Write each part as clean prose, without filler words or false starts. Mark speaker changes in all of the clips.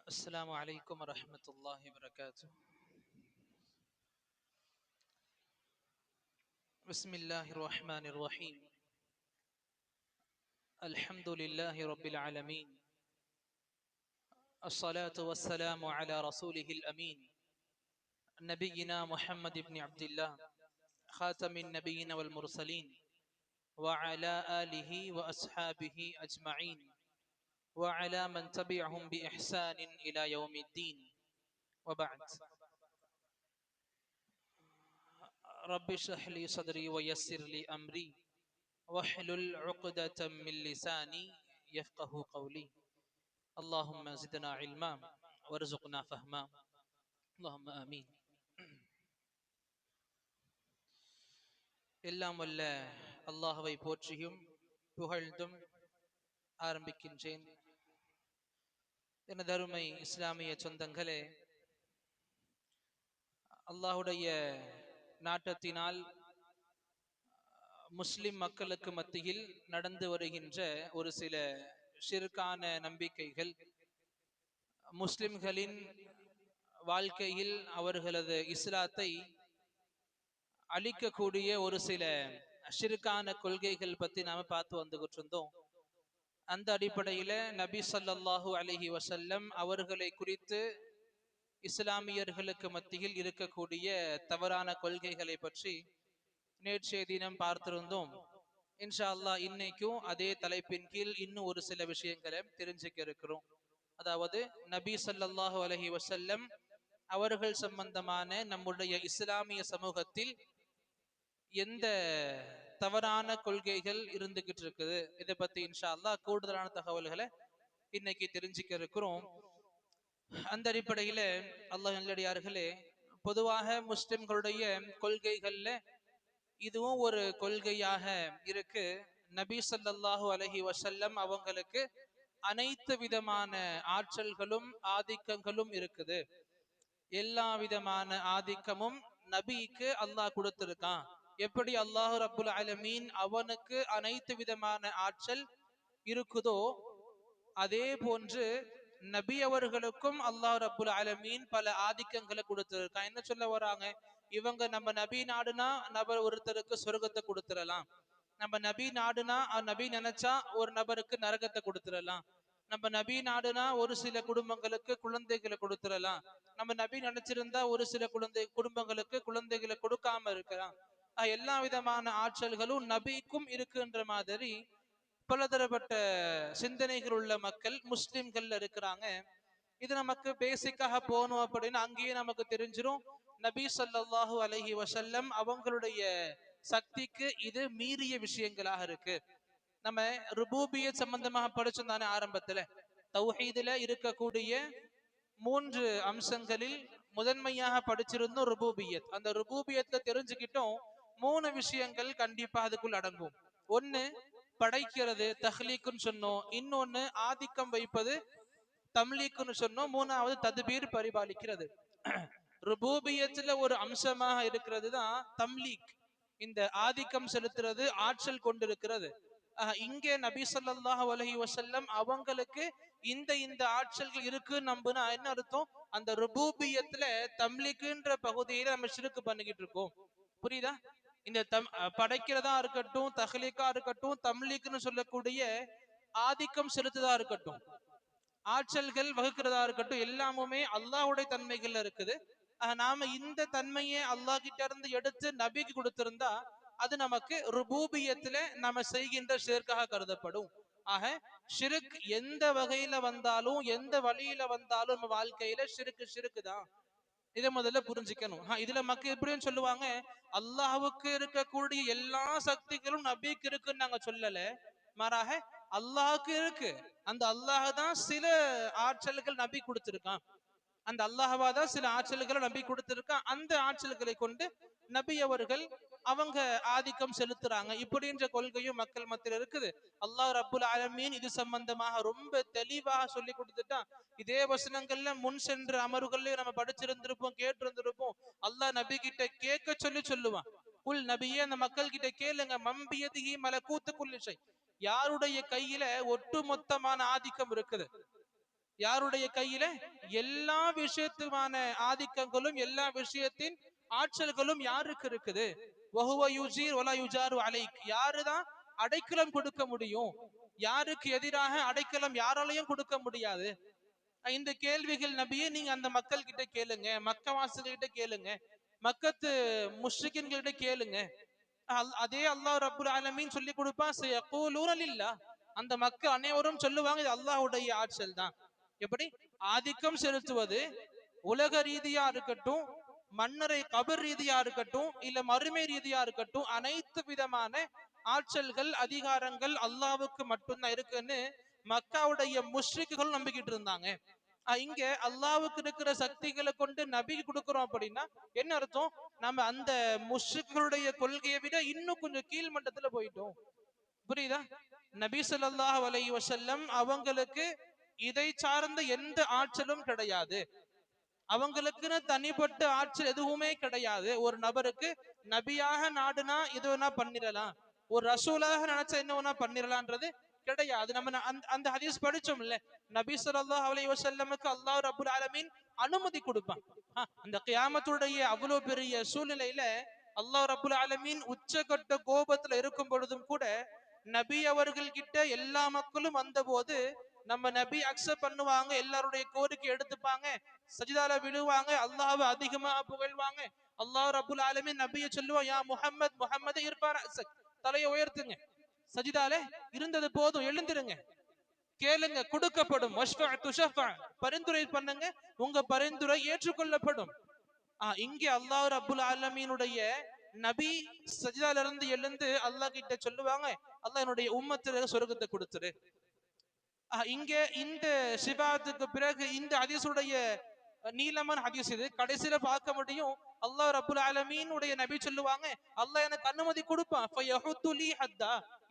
Speaker 1: السلام عليكم ورحمة الله وبركاته. بسم الله الرحمن الرحيم. الحمد لله رب العالمين. الصلاة والسلام على رسوله الأمين نبينا محمد بن عبد الله خاتم النبيين والمرسلين وعلى آله وأصحابه أجمعين وعلى من تبعهم بإحسان إلى يوم الدين وبعد. رب اشرح لي صدري ويسر لي أمري واحلل عقدة من لساني يفقه قولي. اللهم زدنا علما وارزقنا فهما. اللهم آمين. எல்லாம் வல்ல அல்லாஹ்வை போற்றியும் புகழ்ந்தும் ஆரம்பிக்கின்றேன். எனது அருமை இஸ்லாமிய சொந்தங்களே, அல்லாஹுடைய நாட்டத்தினால் முஸ்லிம் மக்களுக்கு மத்தியில் நடந்து வருகின்ற ஒரு சில ஷிர்கான நம்பிக்கைகள் முஸ்லிம்களின் வாழ்க்கையில் அவர்களது இஸ்லாத்தை அழிக்கக்கூடிய ஒரு சில ஷிர்கான கொள்கைகள் பத்தி நாம பார்த்து வந்துகிட்டு இருந்தோம். அந்த அடிப்படையில நபி ஸல்லல்லாஹு அலைஹி வஸல்லம் அவர்களை குறித்து இஸ்லாமியர்களுக்கு மத்தியில் இருக்கக்கூடிய தவறான கொள்கைகளை பற்றி நேற்றைய தினம் பார்த்திருந்தோம். இன்ஷா அல்லாஹ் இன்னைக்கும் அதே தலைப்பின் கீழ் இன்னும் ஒரு சில விஷயங்களை தெரிஞ்சுக்க இருக்கிறோம். அதாவது நபி ஸல்லல்லாஹு அலைஹி வஸல்லம் அவர்கள் சம்பந்தமான நம்முடைய இஸ்லாமிய சமூகத்தில் எந்த தவறான கொள்கைகள் இருந்துகிட்டு இருக்குது, இதை பத்தி இன்ஷா அல்லாஹ் கூடுதலான தகவல்களை இன்னைக்கு தெரிஞ்சுக்க இருக்கிறோம். அந்த அடிப்படையில அல்லாஹ் நல்லடியார்களே, பொதுவாக முஸ்லிம்களுடைய கொள்கைகள்ல இதுவும் ஒரு கொள்கையாக இருக்கு. நபி ஸல்லல்லாஹு அலைஹி வஸல்லம் அவங்களுக்கு அனைத்து விதமான ஆற்றல்களும் ஆதிக்கங்களும் இருக்குது. எல்லா விதமான ஆதிக்கமும் நபிக்கு அல்லாஹ் கொடுத்திருக்கான். எப்படி அல்லாஹ் ரப்புல் ஆலமீன் அவனுக்கு அனைத்து விதமான ஆற்றல் இருக்குதோ, அதே போன்று நபி அவர்களுக்கும் அல்லாஹ் ரப்புல் ஆலமீன் பல ஆதிக்கங்களை கொடுத்திருக்கான். என்ன சொல்ல வராங்க? இவங்க நம்ம நபி நாடுனா நபர் ஒருத்தருக்கு சொர்க்கத்தை கொடுத்துடலாம், நம்ம நபி நாடுனா நபி நினைச்சா ஒரு நபருக்கு நரகத்தை கொடுத்துடலாம், நம்ம நபி நாடுனா ஒரு சில குடும்பங்களுக்கு குழந்தைகளை கொடுத்துடலாம், நம்ம நபி நினைச்சிருந்தா ஒரு சில குடும்பங்களுக்கு குழந்தைகளை கொடுக்காம இருக்கலாம். எல்லா விதமான ஆற்றல்களும் நபிக்கும் இருக்குன்ற மாதிரி பலதரப்பட்ட சிந்தனைகள் உள்ள மக்கள் முஸ்லிம்கள் இருக்கிறாங்க. இது நமக்கு பேசிக்காக போகணும் அப்படின்னு அங்கேயே நமக்கு தெரிஞ்சிரும். நபி ஸல்லல்லாஹு அலைஹி வஸல்லம் அவங்களுடைய சக்திக்கு இது மீறிய விஷயங்களாக இருக்கு. நம்ம ருபூபியத் சம்பந்தமாக படிச்சோம் தானே ஆரம்பத்துல. தௌஹீதுல இருக்கக்கூடிய 3 அம்சங்களில் முதன்மையாக படிச்சிருந்தோம் ருபூபியத். அந்த ருபூபியத்தை தெரிஞ்சுக்கிட்டோம். 3 விஷயங்கள் கண்டிப்பா அதுக்குள் அடங்கும். ஒன்னு படைக்கிறது, தஹ்லீக்குன்னு சொன்னோம். இன்னொன்னு ஆதிக்கம் வைப்பது, தம்லீக்குன்னு சொன்னோம். மூணாவது தத்பீர், பரிபாலிக்கிறது. ருபூபியத்துல ஒரு அம்சமாக இருக்கிறது தான் தம்லீக், இந்த ஆதிக்கம் செலுத்துறது, ஆற்றல் கொண்டிருக்கிறது. இங்கே நபி ஸல்லல்லாஹு அலைஹி வஸல்லம் அவங்களுக்கு இந்த இந்த ஆற்றல்கள் இருக்கு நம்புனா என்ன அர்த்தம்? அந்த ருபூபியத்துல தம்லீக்குன்ற பகுதியில நம்ம ஷிர்க் பண்ணிக்கிட்டு இருக்கோம். புரியுதா? இந்த படைக்கிறதா இருக்கட்டும், தஹ்லீக்கா இருக்கட்டும், தம்லீக்னு சொல்லக்கூடிய ஆதிக்கம் செலுத்துதா இருக்கட்டும், ஆற்றல்கள் வகுக்கிறதா இருக்கட்டும், எல்லாமுமே அல்லாஹ்வுடைய தன்மைகள்ல இருக்குது. நாம இந்த தன்மையை அல்லாஹ் கிட்ட இருந்து எடுத்து நபிக்கு கொடுத்திருந்தா அது நமக்கு ருபூபியத்துல நம்ம செய்கின்ற ஷிர்காக கருதப்படும். ஆக ஷிர்க் எந்த வகையில வந்தாலும் எந்த வழியில வந்தாலும் நம்ம வாழ்க்கையில ஷிர்க் தான். இதை முதல்ல புரிஞ்சுக்கணும். இதுல மக்கள் எப்படின்னு சொல்லுவாங்க, அல்லாஹ்வுக்கு இருக்கக்கூடிய எல்லா சக்திகளும் நபிக்கு இருக்குன்னு நாங்க சொல்லல, மாறாக அல்லாஹ்வுக்கு இருக்கு. அந்த அல்லாஹ் தான் சில ஆற்றல்கள் நபி கொடுத்திருக்கான். அந்த அல்லாஹ்வா தான் சில ஆற்றல்களை நபி கொடுத்திருக்கான். அந்த ஆற்றல்களை கொண்டு நபி அவர்கள் அவங்க ஆதிக்கம் செலுத்துறாங்க. இப்படின்ற கொள்கையும் மக்கள் மத்தியில் இருக்குது. அல்லாஹ் ரப்புல் ஆலமீன் இது சம்பந்தமாக ரொம்ப தெளிவாக சொல்லி கொடுத்துட்டான். இதே வசனங்கள்ல முன் சென்ற அமர்வுகள்லயும் நம்ம படிச்சிருந்திருப்போம், கேட்டிருந்திருப்போம். அல்லாஹ் நபி கிட்ட கேட்க சொல்லி சொல்லுவான். குல் நபியே, அந்த மக்கள் கிட்ட கேளுங்க, மம்பியதிஹி மலகூத்து குல்லி ஷை, யாருடைய கையில ஒட்டுமொத்தமான ஆதிக்கம் இருக்குது, யாருடைய கையில? எல்லா விஷயத்துமான ஆதிக்கங்களும் எல்லா விஷயத்தின் ஆற்றல்களும் யாருக்கு இருக்குது? வஹுவ யுஜீர் வலா யுஜாரு அலைக். யாருதான் அடைக்கலம் கொடுக்க முடியும்? யாருக்கு எதிராக அடைக்கலம் யாராலையும் கொடுக்க முடியாது. இந்த கேள்விகள் நபியே நீங்க அந்த மக்கள் கிட்ட கேளுங்க, மக்கவாசிகிட்ட கேளுங்க, மக்கத்து முஷ்ரிக்கின்கிட்ட கேளுங்க. அதே அல்லாஹ் ரப்புல் ஆலமீன் சொல்லி கொடுப்பான், சயகூலூன லில்லாஹ். அந்த மக்கள் அனைவரும் சொல்லுவாங்க இது அல்லாஹ்வுடைய ஆற்றல் தான். எப்படி? ஆதிக்கம் செலுத்துவது உலக ரீதியா இருக்கட்டும், மன்னரை கபர் ரீதியா இருக்கட்டும், இல்ல மறுமை ரீதியா இருக்கட்டும், அனைத்து விதமான ஆற்றல்கள் அதிகாரங்கள் அல்லாஹ்வுக்கு மட்டும்தான் இருக்குன்னு மக்காவுடைய முஷ்ரிக்குகள் நம்பிக்கிட்டு இருந்தாங்க. இங்க அல்லாஹ்வுக்கு இருக்கிற சக்திகளை கொண்டு நபிக்கு கொடுக்கிறோம் அப்படின்னா என்ன அர்த்தம்? நம்ம அந்த முஷ்ரிக்குடைய கொள்கையை விட இன்னும் கொஞ்சம் கீழ் மட்டத்துல போயிட்டோம். புரியுதா? நபி ஸல்லல்லாஹு அலைஹி வஸல்லம் அவங்களுக்கு இதை சார்ந்த எந்த ஆற்றலும் கிடையாது. அவங்களுக்குன்னு தனிப்பட்ட ஆற்றல் எதுவுமே கிடையாது. ஒரு நபருக்கு நபியாக நாடுனா எது வேணா பண்ணிடலாம், ஒரு ரசூலாக நினைச்சா என்ன வேணா பண்ணிடலான்றது கிடையாது. நம்ம அந்த ஹதீஸ் படிச்சோம் இல்ல, நபி ஸல்லல்லாஹு அலைஹி வஸல்லமுக்கு அல்லாஹ் ரப்பல் ஆலமீன் அனுமதி கொடுப்பான். அந்த கியாமத்துடைய அவ்வளவு பெரிய சூழ்நிலையில அல்லாஹ் ரப்பல் ஆலமீன் உச்சகட்ட கோபத்துல இருக்கும் பொழுதும் கூட நபி அவர்கள் கிட்ட எல்லா மக்களும் வந்த போது நம்ம நபி அக்செப்ட் பண்ணுவாங்க, எல்லாருடைய கோரிக்கை எடுத்துப்பாங்க, சஜிதால விழுவாங்க, அல்லாஹ்வை அதிகமா புகழ்வாங்க. அல்லாஹ் ரப்புல் ஆலமீன் நபியை சொல்லுவான், யா முஹம்மத், முஹம்மதே இருப்பார், தலையை உயர்த்துங்க, சஜிதாலே இருந்தது போதும், எழுந்திருங்க, கேளுங்க கொடுக்கப்படும், பரிந்துரை பண்ணுங்க, உங்க பரிந்துரை ஏற்றுக்கொள்ளப்படும். இங்கே அல்லாஹ் ரப்புல் ஆலமீனுடைய நபி சஜிதால இருந்து எழுந்து அல்லாஹ் கிட்ட சொல்லுவாங்க, அல்லாஹ் என்னுடைய உம்மத்திற்கு சொர்க்கத்தை கொடுத்துரு. இங்க இந்த ஷிபாத்துக்கு பிறகு இந்த ஹதீஸுடைய நீளமான ஹதீஸ் இது, கடைசியில பார்க்க முடியும் அல்லாஹ் ரப்புல் ஆலமீன் உடைய நபி சொல்லுவாங்க, அல்லாஹ் எனக்கு அனுமதி கொடுப்பான்,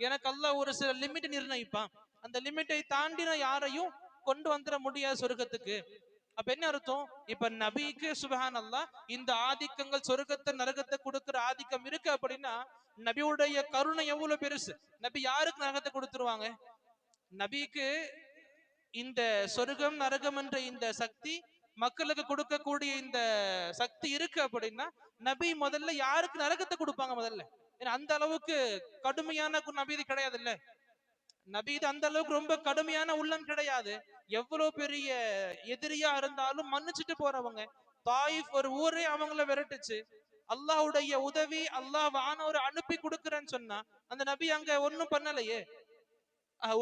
Speaker 1: எனக்கு அல்லாஹ் ஒரு சில லிமிட் நிர்ணயிப்பான், அந்த லிமிட்டை தாண்டின யாரையும் கொண்டு வந்துட முடியாது சொர்க்கத்துக்கு. அப்ப என்ன அர்த்தம்? இப்ப நபிக்கு சுபஹான் அல்லாஹ் இந்த ஆதிக்கங்கள் சொர்க்கத்தை நரகத்தை கொடுக்கிற ஆதிக்கம் இருக்கு அப்படின்னா நபியுடைய கருணை எவ்வளவு பெருசு. நபி யாருக்கு நரகத்தை கொடுத்துருவாங்க? நபிக்கு இந்த சொர்க்கம் நரகம் என்ற இந்த சக்தி மக்களுக்கு கொடுக்கக்கூடிய இந்த சக்தி இருக்கு அப்படின்னா நபி முதல்ல யாருக்கு நரகத்தை கொடுப்பாங்க முதல்ல? ஏன்னா அந்த அளவுக்கு கடுமையான நபி கிடையாது இல்ல. நபி அந்த அளவுக்கு ரொம்ப கடுமையான உள்ளம் கிடையாது. எவ்வளவு பெரிய எதிரியா இருந்தாலும் மன்னிச்சுட்டு போறவங்க. தாயிஃப் ஒரு ஊரே அவங்கள விரட்டுச்சு, அல்லாஹ்வுடைய உதவி அல்லாஹ் வானோர் அனுப்பி கொடுக்கிறேன்னு சொன்னா அந்த நபி அங்க ஒன்னும் பண்ணலையே.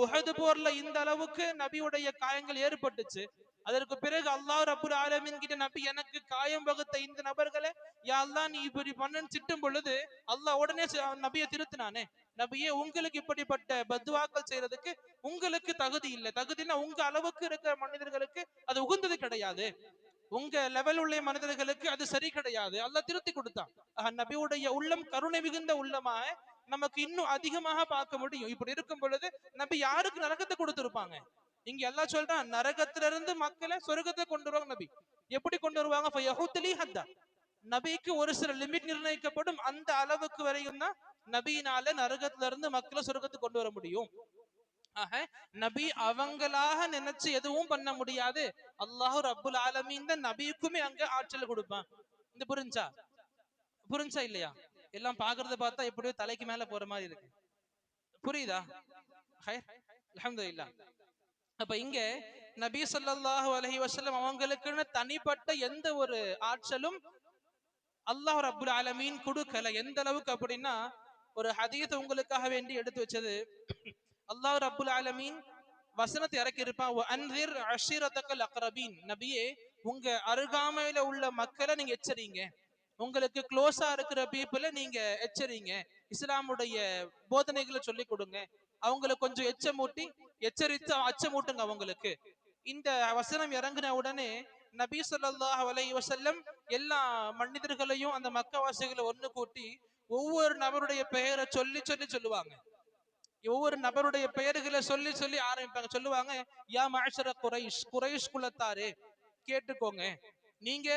Speaker 1: உஹது போர்ல இந்த அளவுக்கு நபியுடைய காயங்கள் ஏற்பட்டுச்சு. அதற்கு பிறகு அல்லாஹ் ரப்புல் ஆலமீன் கிட்ட நபி எனக்கு காயம் வகுத்த இந்த நபர்களை யா அல்லாஹ் நீ இப்படி பண்ணன்னு திட்டும் பொழுது அல்லாஹ் உடனே நபியை திருத்தினானே, நபியே உங்களுக்கு இப்படிப்பட்ட பத்வாக்கள் செய்யறதுக்கு உங்களுக்கு தகுதி இல்லை, தகுதினா உங்க அளவுக்கு இருக்கிற மனிதர்களுக்கு அது உகந்தது கிடையாது, உங்க லெவல் உள்ள மனிதர்களுக்கு அது சரி கிடையாது, அல்லாஹ் திருத்தி கொடுத்தான். நபியுடைய உள்ளம் கருணை மிகுந்த உள்ளமாக நமக்கு இன்னும் அதிகமாக பார்க்க முடியும். இப்படி இருக்கும் பொழுது நபி யாருக்கு நரகத்தை கொடுத்திருப்பாங்க? இங்க எல்லாம் சொல்றான் நரகத்திலிருந்து மக்களை சொர்க்கத்தை கொண்டு வருவாங்க. நபி எப்படி கொண்டு வருவாங்க? நபிக்கு ஒரு சில லிமிட் நிர்ணயிக்கப்படும், அந்த அளவுக்கு வரையும் தான் நபியினால நரகத்துல இருந்து மக்களை சொர்க்கத்துக்கு கொண்டு வர முடியும். ஆக நபி அவங்களாக நினைச்சு எதுவும் பண்ண முடியாது. அல்லாஹ் ரப்புல் ஆலமீன் தான் நபிக்குமே அங்க ஆற்றல் கொடுப்பான். இந்த புரிஞ்சா? புரிஞ்சா இல்லையா? எல்லாம் பாக்குறத பார்த்தா எப்படியோ தலைக்கு மேல போற மாதிரி இருக்கு. புரியுதா? அல்ஹம்துலில்லாஹ். அப்ப இங்க நபி ஸல்லல்லாஹு அலைஹி வஸல்லம் அவங்களுக்குன்னு தனிப்பட்ட எந்த ஒரு ஆற்றலும் அல்லாஹ் ரப்புல் ஆலமீன் கொடுக்கல. எந்த அளவுக்கு அப்படின்னா ஒரு ஹதீஸ் உங்களுக்காக வேண்டி எடுத்து வச்சது, அல்லாஹ் ரப்புல் ஆலமீன் வசனத்தை இறக்கி இருப்பான், அன்சிர் அஷீரத்தக்கல் அக்ரபீன், நபியே உங்க அருகாமையில உள்ள மக்களை நீங்க எச்சரிங்க, உங்களுக்கு க்ளோஸா இருக்கிற பீப்புளை நீங்க எச்சரிங்க, இஸ்லாமுடைய போதனைகளை சொல்லி கொடுங்க, அவங்களுக்கு கொஞ்சம் எச்சமூட்டி எச்சரித்து அச்சமூட்டுங்க அவங்களுக்கு. இந்த வசனம் இறங்கின உடனே நபி ஸல்லல்லாஹு அலைஹி வஸல்லம் எல்லா மனிதர்களையும் அந்த மக்கவாசிகளை ஒண்ணு கூட்டி ஒவ்வொரு நபருடைய பெயரை சொல்லி சொல்லி சொல்லுவாங்க. ஒவ்வொரு நபருடைய பெயர்களை சொல்லி சொல்லி ஆரம்பிப்பாங்க. சொல்லுவாங்க, யா மஅஷர குரைஷ், குரைஷ் குலத்தாரே கேட்டுக்கோங்க, நீங்க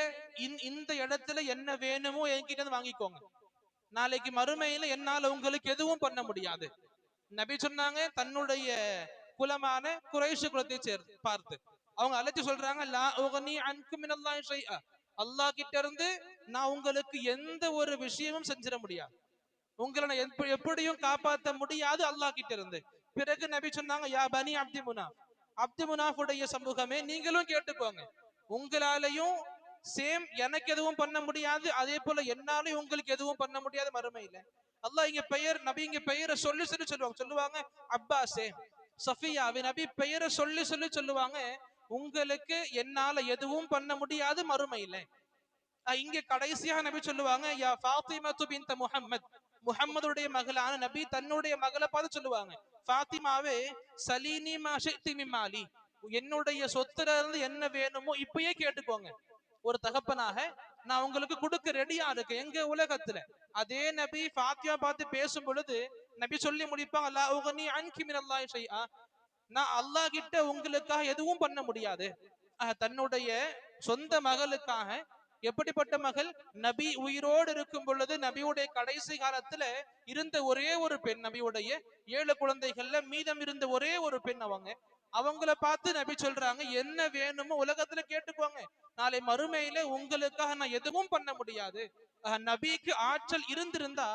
Speaker 1: இந்த இடத்துல என்ன வேணுமோ என்கிட்ட வாங்கிக்கோங்க, நாளைக்கு மறுமையில என்னால உங்களுக்கு எதுவும் பண்ண முடியாது. நபி சொன்னாங்க தன்னுடைய குலமான குறைஷ் குலத்தை பார்த்து. அவங்க அழைச்சு சொல்றாங்க, லா உகனி அன்கும் மினல்லாஹி ஷைஅ, அல்லாஹ் கிட்ட இருந்து நான் உங்களுக்கு எந்த ஒரு விஷயமும் செஞ்சிட முடியாது, உங்களை நான் எப்படியும் காப்பாற்ற முடியாது அல்லாஹ் கிட்ட இருந்து. பிறகு நபி சொன்னாங்க, யா பனி அப்தி முனாஃப், அப்தி முனாஃபுடைய சமூகமே நீங்களும் கேட்டுக்கோங்க, உங்களாலையும் சேம் எனக்கு எதுவும் பண்ண முடியாது, அதே போல என்னாலையும் உங்களுக்கு எதுவும் பண்ண முடியாது மறுமையில. அல்லாஹ் இங்க பெயர், நபி இங்க பெயரை சொல்லி சொல்லி சொல்லுவாங்க, சொல்லுவாங்க அப்பாஸே சஃபியாவே, நபி பெயரை சொல்லி சொல்லி சொல்லுவாங்க, உங்களுக்கு என்னால எதுவும் பண்ண முடியாது மறுமையில. இங்க கடைசியாக நபி சொல்லுவாங்க, யா ஃபாத்திமத்து பின்த் முஹம்மத், முஹம்மதுடைய மகளான நபி தன்னுடைய மகளை பார்த்து சொல்லுவாங்க, ஃபாத்திமாவே சலீனி மா ஷி'தி மின் மாலி, என்னுடைய சொத்துல இருந்து என்ன வேணுமோ இப்பயே கேட்டுக்கோங்க, ஒரு தகப்பனாக நான் உங்களுக்கு கொடுக்க ரெடியா இருக்கேன் எங்க உலகத்துல. அதே நபி ஃபாத்திமா பார்த்து பேசும் பொழுது நபி சொல்லி முடிப்பாங்க, லா உகனி அன்கி மினல்லாஹி ஷைஅ, நான் அல்லாஹ் கிட்ட உங்களுக்காக எதுவும் பண்ண முடியாது. தன்னுடைய சொந்த மகளுக்காக, எப்படிப்பட்ட மகள், நபி உயிரோடு இருக்கும் பொழுது நபியுடைய கடைசி காலத்துல இருந்த ஒரே ஒரு பெண், நபியுடைய 7 குழந்தைகள்ல மீதம் இருந்த ஒரே ஒரு பெண், அவங்கள பார்த்து நபி சொல்றாங்க, என்ன வேணுமோ உலகத்துல கேட்டுக்கோங்க, நாளை மறுமையில உங்களுக்காக நான் எதுவும் பண்ண முடியாது. நபிக்கு ஆற்றல் இருந்திருந்தா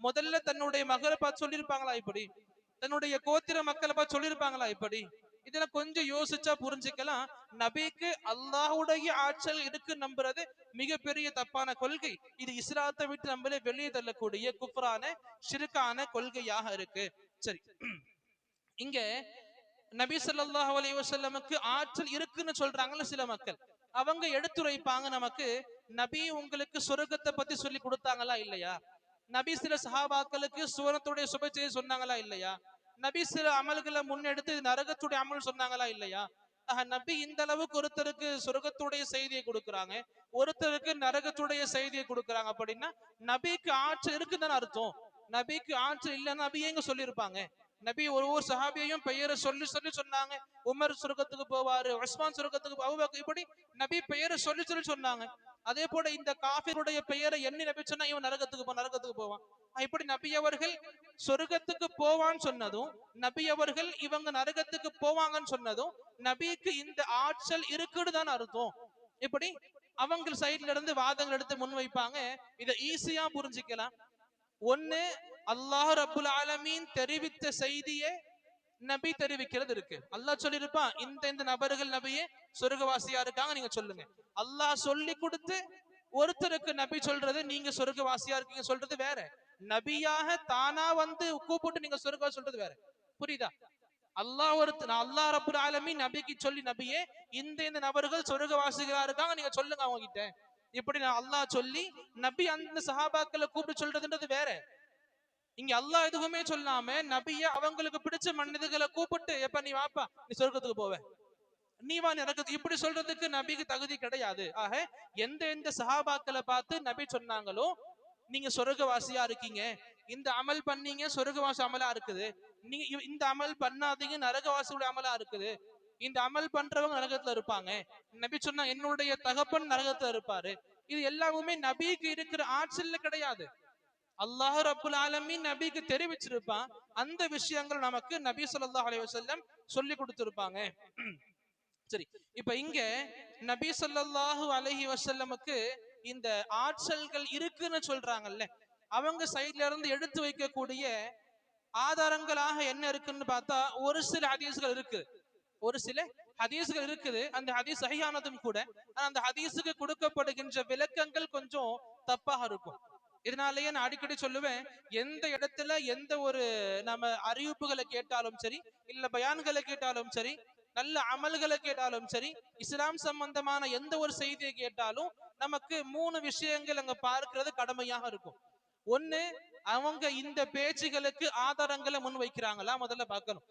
Speaker 1: முதல்ல தன்னுடைய மகளை பார்த்து சொல்லியிருப்பாங்களா இப்படி, தன்னுடைய கோத்திர மக்களை பார்த்து சொல்லியிருப்பாங்களா இப்படி? இதெல்லாம் கொஞ்சம் யோசிச்சா புரிஞ்சுக்கலாம். நபிக்கு அல்லாஹ்வுடைய ஆற்றல் இருக்கு நம்புறது மிகப்பெரிய தப்பான கொள்கை. இது இஸ்லாத்தை விட்டு நம்மளே வெளியே தள்ளக்கூடிய குஃப்ரான ஷிர்கான கொள்கையாக இருக்கு. சரி, இங்க நபி ஸல்லல்லாஹு அலைஹி வஸல்லமுக்கு ஆற்றல் இருக்குன்னு சொல்றாங்கல்ல சில மக்கள், அவங்க எடுத்துரைப்பாங்க நமக்கு, நபி உங்களுக்கு சொர்க்கத்தை பத்தி சொல்லி கொடுத்தாங்களா இல்லையா, நபி சில சஹாபாக்களுக்கு சுவனத்துடைய சுப செய்தி சொன்னாங்களா இல்லையா, நபி சில அமல்களை முன்னெடுத்து நரகத்துடைய அமல் சொன்னாங்களா இல்லையா. நபி இந்த அளவுக்கு ஒருத்தருக்கு சொர்க்கத்துடைய செய்தியை கொடுக்குறாங்க, ஒருத்தருக்கு நரகத்துடைய செய்தியை கொடுக்குறாங்க அப்படின்னா நபிக்கு ஆற்றல் இருக்குன்னு அர்த்தம். நபிக்கு ஆற்றல் இல்லைன்னா நபி எங்க சொல்லியிருப்பாங்க. நபி ஒரு சஹாபியையும் பெயரை சொல்லி சொல்லி சொன்னாங்க, உமர் சொர்க்கத்துக்கு போவாரு, உஸ்மான் சொர்க்கத்துக்கு, அபூபக்கர், இப்படி நபி பெயரை சொல்லி சொல்லி சொன்னாங்க. அதே போல இந்த காஃபிருடைய பெயரை எண்ணி நபி சொன்னா இவன் நரகத்துக்கு போவான். இப்படி நபி அவர்கள் சொர்க்கத்துக்கு போவான்னு சொன்னதும், நபி அவர்கள் இவங்க நரகத்துக்கு போவாங்கன்னு சொன்னதும் நபிக்கு இந்த ஆற்றல் இருக்குன்னு தான் அர்த்தம். இப்படி அவங்க சைட்ல இருந்து வாதங்கள் எடுத்து முன்வைப்பாங்க. இதை ஈஸியா புரிஞ்சுக்கலாம். ஒண்ணு, அல்லாஹ் ரப்புல் ஆலமீன் தெரிவித்த செய்தியை நபி தெரிவிக்கிறது இருக்கு. அல்லாஹ் சொல்லியிருப்பான், இந்த நபர்கள் நபியே சொர்க்கவாசியா இருக்காங்க நீங்க சொல்லுங்க. அல்லாஹ் சொல்லி கொடுத்து ஒருத்தருக்கு நபி சொல்றது நீங்க சொர்க்கவாசியா இருக்கீங்க சொல்றது வேற, நபியாக தானா வந்து கூப்பிட்டு நீங்க சொர்க்கவாசி சொல்றது வேற. புரியுதா? அல்லாஹ் ரப்புல் ஆலமீன் நபிக்கு சொல்லி, நபியே இந்த நபர்கள் சொர்க்கவாசிகளா இருக்காங்க நீங்க சொல்லுங்க அவங்க கிட்ட, இப்படி நான் அல்லாஹ் சொல்லி நபி அந்த சஹாபாக்களை கூப்பிட்டு சொல்றதுன்றது வேற. இங்க அல்லாஹ் எதுவுமே சொல்லாம நபிய அவங்களுக்கு பிடிச்ச மனிதர்களை கூப்பிட்டு, எப்ப நீ வாப்பா நீ சொர்க்கத்துக்கு போவ, நீ வா நடக்குது, இப்படி சொல்றதுக்கு நபிக்கு தகுதி கிடையாது. ஆக எந்த சஹாபாக்களை பார்த்து நபி சொன்னாங்களோ, நீங்க சொர்க்கவாசியா இருக்கீங்க, இந்த அமல் பண்ணீங்க சொர்க்கவாசி அமலா இருக்குது, நீங்க இந்த அமல் பண்ணாதீங்க நரகவாசியோட அமலா இருக்குது, இந்த அமல் பண்றவங்க நரகத்துல இருப்பாங்க, நபி சொன்னா என்னுடைய தகப்பன் நரகத்துல இருப்பாரு, இது எல்லாமே நபிக்கு இருக்கிற ஆற்றல்ல கிடையாது. அல்லாஹ் ரப்புல் ஆலமீன் நபிக்கு தெரிவிச்சிருப்பான். அந்த விஷயங்கள் நமக்கு நபி ஸல்லல்லாஹு அலைஹி வஸல்லம் சொல்லி கொடுத்திருப்பாங்க. சரி, இப்ப இங்க நபி ஸல்லல்லாஹு அலைஹி வஸல்லமுக்கு இந்த ஆற்றல்கள் இருக்குன்னு சொல்றாங்கல்ல, அவங்க சைட்ல இருந்து எடுத்து வைக்கக்கூடிய ஆதாரங்களாக என்ன இருக்குன்னு பார்த்தா ஒரு சில ஹதீஸ்கள் இருக்கு, ஒரு சில ஹதீஸ்கள் இருக்குது. அந்த ஹதீஸ் சஹீஹானதும் கூட, அந்த ஹதீஸுக்கு கொடுக்கப்படுகின்ற விளக்கங்கள் கொஞ்சம் தப்பாக இருக்கும். இதனாலேயே நான் அடிக்கடி சொல்லுவேன், எந்த இடத்துல எந்த ஒரு நம்ம அறிவிப்புகளை கேட்டாலும் சரி, இல்ல பயான்களை கேட்டாலும் சரி, நல்ல அமல்களை கேட்டாலும் சரி, இஸ்லாம் சம்பந்தமான எந்த ஒரு செய்தியை கேட்டாலும் நமக்கு 3 விஷயங்கள் அங்க பார்க்கிறது கடமையாக இருக்கும். ஒண்ணு, அவங்க இந்த பேச்சுகளுக்கு ஆதாரங்களை முன் வைக்கிறாங்களா முதல்ல பார்க்கணும்.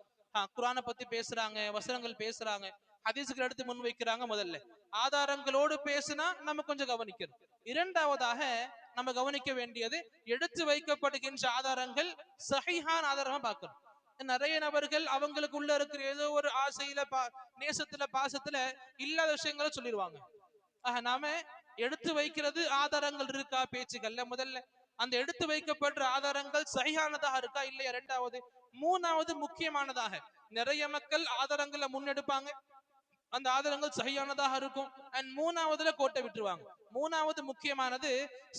Speaker 1: குர்ஆனை பத்தி பேசுறாங்க, வசனங்கள் பேசுறாங்க, ஹதீஸ்கள் எடுத்து முன் வைக்கிறாங்க, முதல்ல ஆதாரங்களோடு பேசினா நம்ம கொஞ்சம் கவனிக்கணும். இரண்டாவதாக நம்ம கவனிக்க வேண்டியது, எடுத்து வைக்கப்படுகின்ற ஆதாரங்கள் சஹீஹான ஆதாரமா பார்க்கணும். நிறைய நபர்கள் அவங்களுக்கு உள்ள இருக்கிற ஏதோ ஒரு ஆசையில நேசத்துல பாசத்துல இல்லாத விஷயங்களை சொல்லிடுவாங்க. நாம எடுத்து வைக்கிறது ஆதாரங்கள் இருக்கா பேச்சுகள்ல, முதல்ல அந்த எடுத்து வைக்கப்படுற ஆதாரங்கள் சரியானதாக இருக்கா இல்லையா, இரண்டாவது. மூணாவது முக்கியமானதாக, நிறைய மக்கள் ஆதாரங்களை முன்னெடுப்பாங்க, அந்த ஆதாரங்கள் சஹியானதாக இருக்கும். அண்ட் மூணாவதுல கோட்டை விட்டுருவாங்க. மூணாவது முக்கியமானது,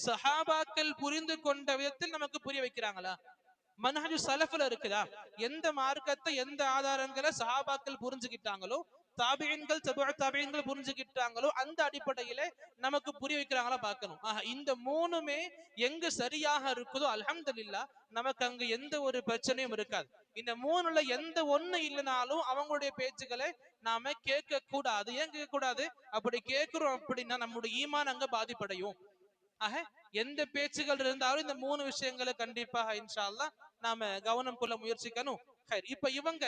Speaker 1: சஹாபாக்கள் புரிந்து கொண்ட விதத்தில் நமக்கு புரிய வைக்கிறாங்களா? மன்ஹஜு சலஃப்ல இருக்குதா? எந்த மார்க்கத்தை எந்த ஆதாரங்களை சஹாபாக்கள் புரிஞ்சுக்கிட்டாங்களோ, தாபியன்கள் தபு தாபியன்கள் புரிஞ்சுக்கிட்டாங்களோ, அந்த அடிப்படையில நமக்கு புரிய வைக்கிறாங்களா பார்க்கணும். இந்த மூணுமே எங்க சரியாக இருக்குதோ அல்ஹம்துலில்லாஹ், நமக்கு அங்க எந்த ஒரு பிரச்சனையும் இருக்காது. இந்த மூணுல எந்த ஒண்ணு இல்லைனாலும் அவங்களுடைய பேச்சுக்களை நாம கேட்க கூடாது. ஏன் கேட்க கூடாது? அப்படி கேட்கிறோம் அப்படின்னா நம்முடைய ஈமான் அங்க பாதிப்படையும். ஆக எந்த பேச்சுகள் இருந்தாலும் இந்த மூணு விஷயங்களை கண்டிப்பாக இன்ஷா அல்லாஹ் நாம கவனம் கொள்ள முயற்சிக்கணும். இப்ப இவங்க